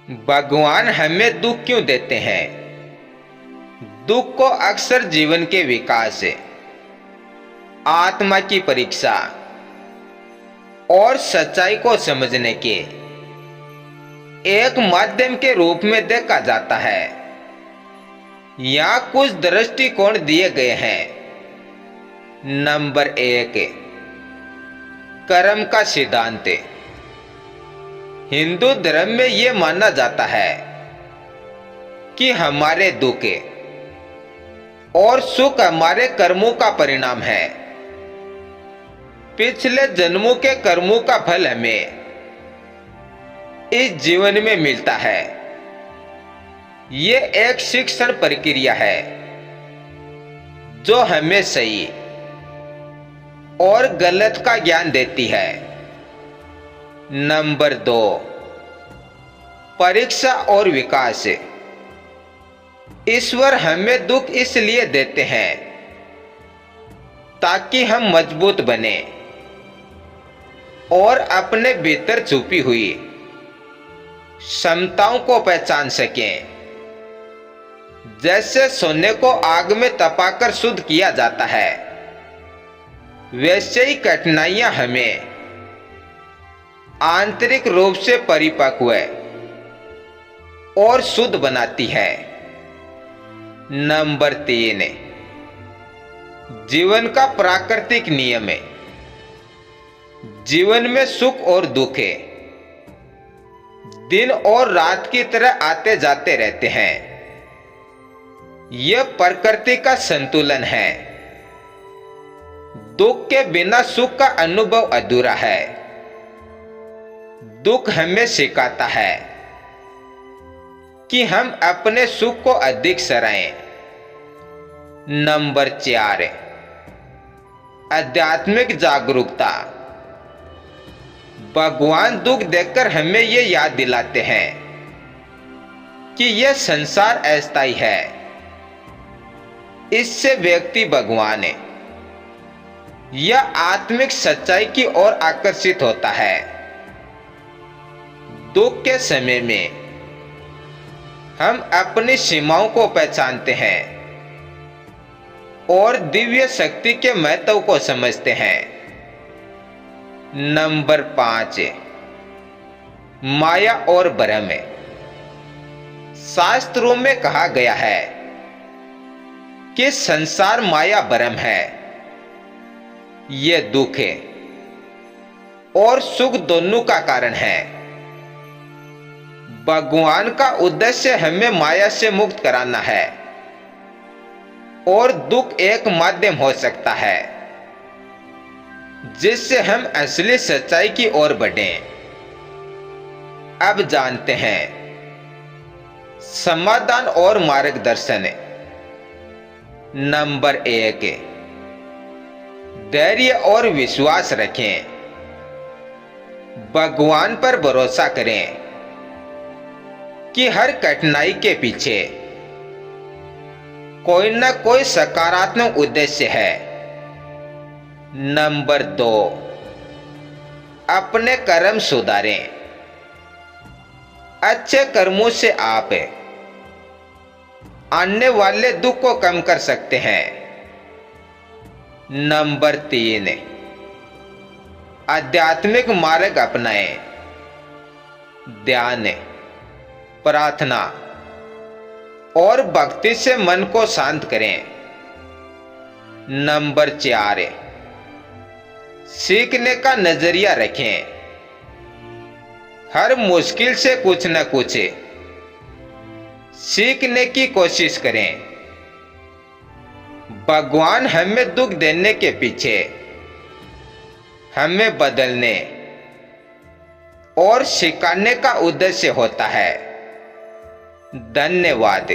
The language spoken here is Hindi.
भगवान हमें दुख क्यों देते हैं? दुख को अक्सर जीवन के विकास, आत्मा की परीक्षा और सच्चाई को समझने के एक माध्यम के रूप में देखा जाता है। यहाँ कुछ दृष्टिकोण दिए गए हैं। नंबर 1, कर्म का सिद्धांत। हिंदू धर्म में यह माना जाता है कि हमारे दुख और सुख हमारे कर्मों का परिणाम है। पिछले जन्मों के कर्मों का फल हमें इस जीवन में मिलता है। यह एक शिक्षण प्रक्रिया है जो हमें सही और गलत का ज्ञान देती है। नंबर 2, परीक्षा और विकास। ईश्वर हमें दुख इसलिए देते हैं ताकि हम मजबूत बने और अपने भीतर छुपी हुई क्षमताओं को पहचान सकें। जैसे सोने को आग में तपाकर शुद्ध किया जाता है, वैसे ही कठिनाइयां हमें आंतरिक रूप से परिपक्व और शुद्ध बनाती है। नंबर 3, जीवन का प्राकृतिक नियम है। जीवन में सुख और दुख है, दिन और रात की तरह आते जाते रहते हैं। यह प्रकृति का संतुलन है। दुख के बिना सुख का अनुभव अधूरा है। दुख हमें सिखाता है कि हम अपने सुख को अधिक सराहें। नंबर 4, आध्यात्मिक जागरूकता। भगवान दुख देकर हमें यह याद दिलाते हैं कि यह संसार अस्थायी है। इससे व्यक्ति भगवान या आत्मिक सच्चाई की ओर आकर्षित होता है। दुख के समय में हम अपनी सीमाओं को पहचानते हैं और दिव्य शक्ति के महत्व को समझते हैं। नंबर 5, माया और भ्रम। शास्त्रों में कहा गया है कि संसार माया भ्रम है। यह दुख है और सुख दोनों का कारण है। भगवान का उद्देश्य हमें माया से मुक्त कराना है और दुख एक माध्यम हो सकता है जिससे हम असली सच्चाई की ओर बढ़ें। अब जानते हैं समाधान और मार्गदर्शन। नंबर 1, धैर्य और विश्वास रखें। भगवान पर भरोसा करें कि हर कठिनाई के पीछे कोई न कोई सकारात्मक उद्देश्य है। नंबर 2, अपने कर्म सुधारें। अच्छे कर्मों से आप आने वाले दुख को कम कर सकते हैं। नंबर 3, आध्यात्मिक मार्ग अपनाएं। ध्यान, प्रार्थना और भक्ति से मन को शांत करें। नंबर 4, सीखने का नजरिया रखें। हर मुश्किल से कुछ न कुछ सीखने की कोशिश करें। भगवान हमें दुख देने के पीछे हमें बदलने और सिखाने का उद्देश्य होता है। धन्यवाद।